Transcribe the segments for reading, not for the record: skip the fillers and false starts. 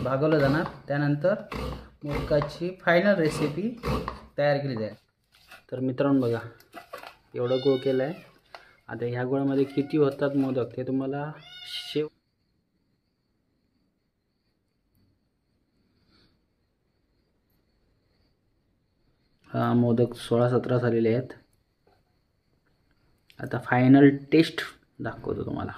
भागवलं जाणार। त्यानंतर मोदकाची final recipe तयार केली जाईल। तर मित्रांनो बघा, एवढं गुळ केलं आहे। आता ह्या गुळामध्ये किती होतात मोदक ते तुम्हाला मोदक 16-17 झालेले आहेत। आता फायनल टेस्ट दाखवतो तुम्हाला।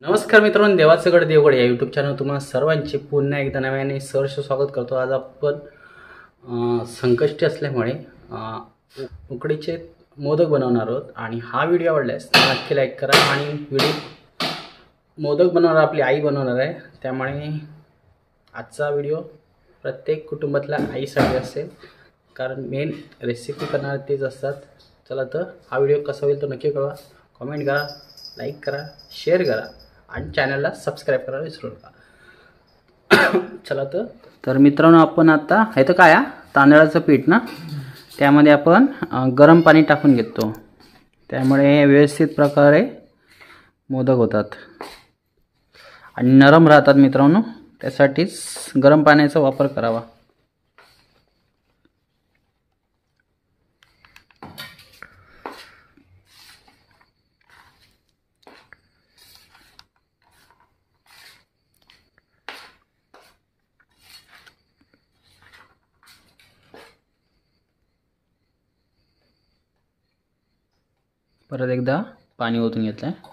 नमस्कार मित्रांनो, देवाचं गड देवगड या यूट्यूब चॅनल तुम्हाला सर्वांचे पुन्हा एकदा नव्याने सहर्ष स्वागत करतो। आज आपण संकष्टी असल्यामुळे उकडीचे मोदक बनवणार आहोत आणि हा व्हिडिओ आवडल्यास नक्की लाईक करा। आणि व्हिडिओ मोदक बनवणार आपली आई बनवणार आहे, त्यामुळे आजचा व्हिडिओ प्रत्येक कुटुंबातल्या आईसाठी असेल, कारण मेन रेसिपी करणारे तेच असतात। चला तर हा व्हिडिओ कसा होईल तो नक्की कळवा, कमेंट करा, लाईक करा, शेअर करा आणि चॅनलला सबस्क्राईब करायला विसरू नका। चला तर मित्रांनो, आपण आता हे तर काय तांदळाचं पीठ ना, त्यामध्ये आपण गरम पाणी टाकून घेतो, त्यामुळे व्यवस्थित प्रकारे मोदक होतात आणि नरम राहतात मित्रांनो। त्यासाठीच गरम पाण्याचा वापर करावा। परत एकदा पाणी ओतून घेतलं आहे।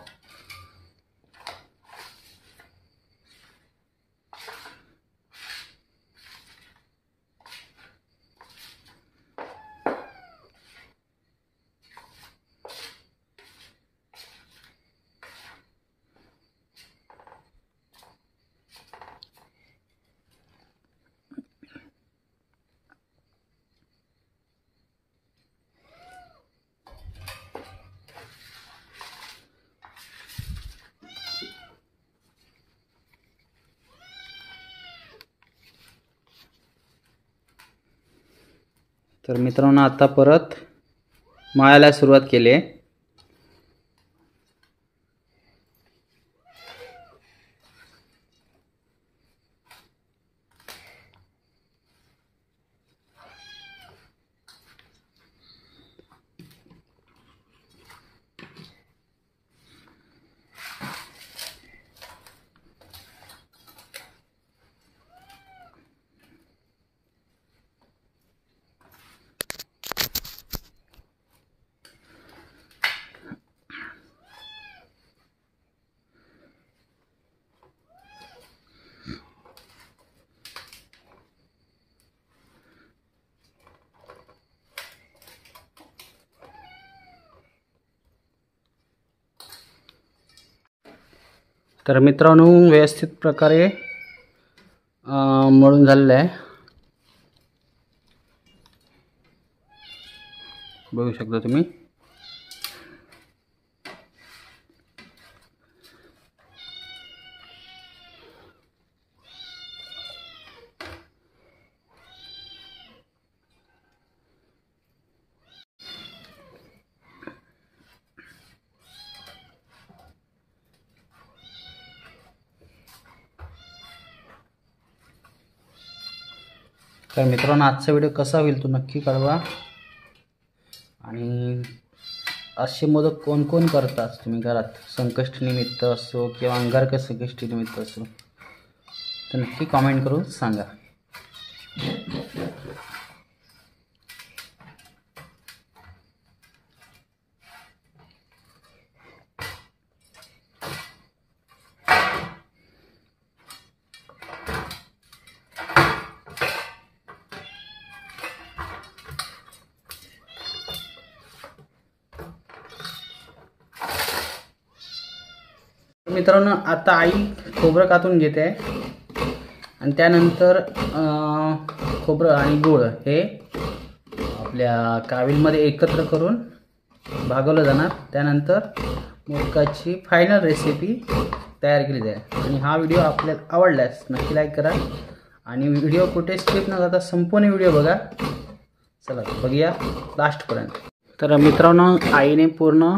तर मित्रांनो, आता परत मळायला सुरुवात केली आहे। तर मित्रांनो, व्यवस्थित प्रकारे मळून झालेलं आहे, बघू शकता तुम्ही। तर मित्रांनो, आजचा व्हिडिओ कसा होईल तो नक्की कळवा। आणि असे मोदक कोण कोण करतात तुम्ही घरात, संकष्टी निमित्त असो किंवा अंगारक संकष्टी निमित्त असो, तर नक्की कमेंट करून सांगा। मित्रांनो, आता आई खोबरं कापून घेते आणि त्यानंतर खोबरं आणि गूळ हे आपल्या काविलमध्ये एकत्र करून भागवलं जाणार। त्यानंतर मोदकाची फायनल रेसिपी तयार केली जाईल। आणि हा व्हिडिओ आपल्याला आवडल्यास नक्की लाईक करा आणि व्हिडिओ कुठे स्किप न करता संपूर्ण व्हिडिओ बघा। चला बघूया लास्टपर्यंत. तर मित्रांनो आईने पूर्ण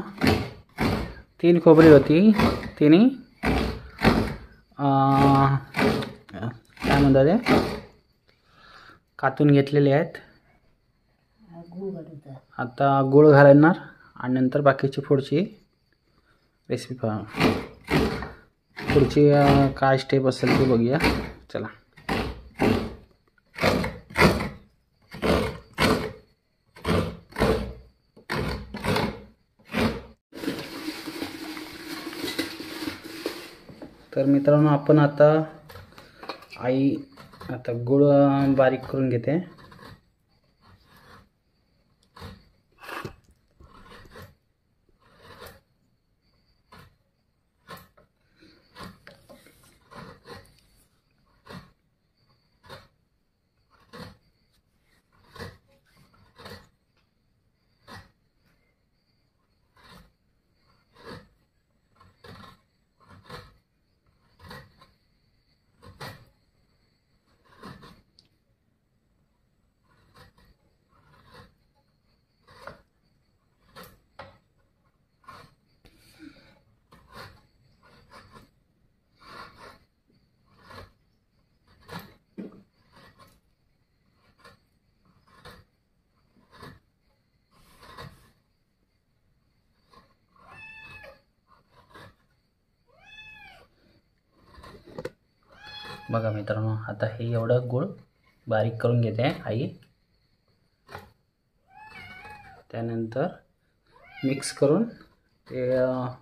3 खोबरी होती, तिने काय म्हणतात ते कातून घेतलेले आहेत. आता गूळ घालणार आणि नंतर बाकीची पुढची रेसिपी पहा. पुढची काय स्टेप असेल ते बघूया. चला तर मित्रांनो आपण आता आई आता गूळ बारीक करून घेते. बघा मित्रांनो आता हे एवढं गूळ बारीक करून घेते आई. त्यानंतर मिक्स करून ते आपल्या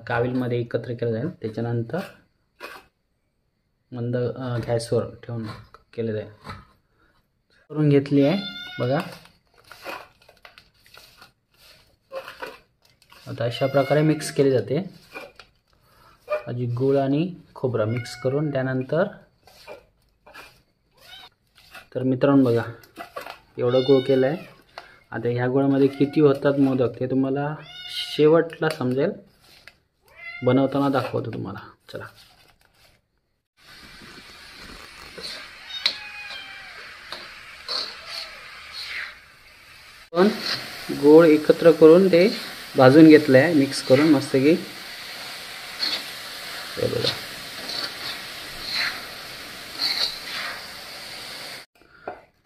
काविलमध्ये एकत्र केलं जाईल. त्याच्यानंतर मंद गॅसवर ठेवून केलं जाईल. करून घेतली आहे बघा. आता अशा प्रकारे मिक्स केले जाते. अजी गूळ आणि खोबरा मिक्स करून त्यानंतर तर मित्रांनो बघा एवढं गूळ केलं आहे. आता ह्या गुळामध्ये किती होतात मोदक ते तुम्हाला शेवटला समजेल, बनवताना दाखवतो तुम्हाला. चला पण गूळ एकत्र करून ते भाजून घेतलं आहे मिक्स करून मस्त की.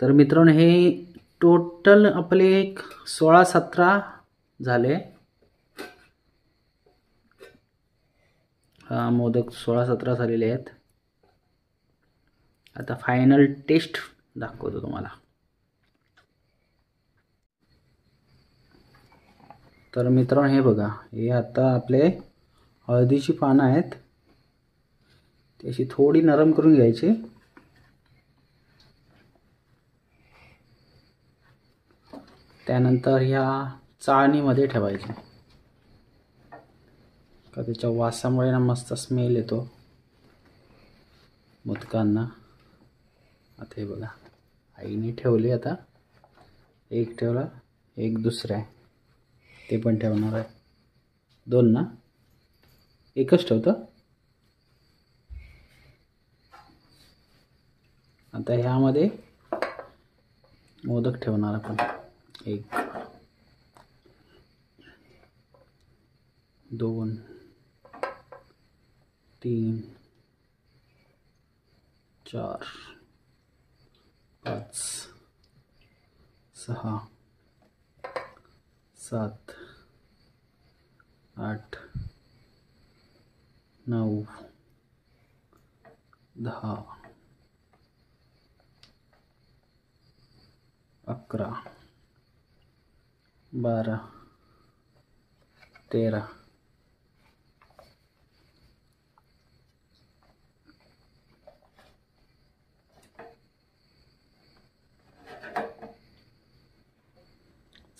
तर मित्रांनो हे टोटल आपले एक 16-17 झाले. मोदक 16-17 झालेले आहेत. आता फायनल टेस्ट दाखवतो तुम्हाला. तर मित्रांनो हे बघा, हे आता आपले हळदीची पानं आहेत, ती अशी थोडी नरम करून घ्यायची. त्यानंतर ह्या चाळणीमध्ये ठेवायची का त्याच्या वासामुळे ना मस्त स्मेल येतो मोदकांना. आता हे बघा आईने ठेवली. आता एक ठेवला, एक दुसरा आहे ते पण ठेवणार आहे. 2 ना, एकच ठेवतो. आता ह्यामध्ये मोदक ठेवणार आपण. 1 2 3 4 5 6 7 8 9 10 11 12 13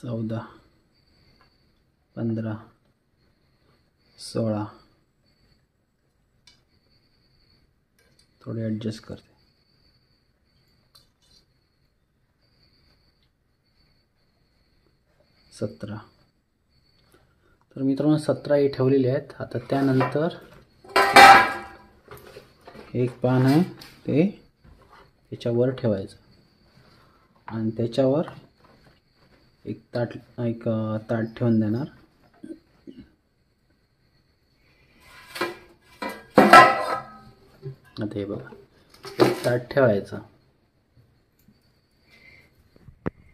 14 15 16 थोडे ॲडजस्ट करते. 17. तर मित्रांनो 17 हे ठेवलेले आहेत. आता त्यानंतर एक पान आहे ते याच्यावर ठेवायचं. आणि त्याच्यावर एक ताट ठेवून देणार. आता हे बघा, एक ताट ठेवायचं.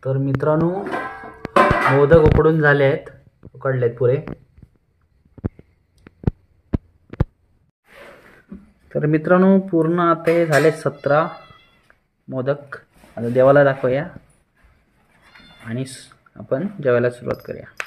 तर मित्रांनो, मोदक उकडून झाले आहेत, उकडलेत पुरे. तर मित्रांनो, पूर्ण आता हे झाले 17 मोदक. आता देवाला दाखवूया आणि आपण जेवायला सुरुवात करूया.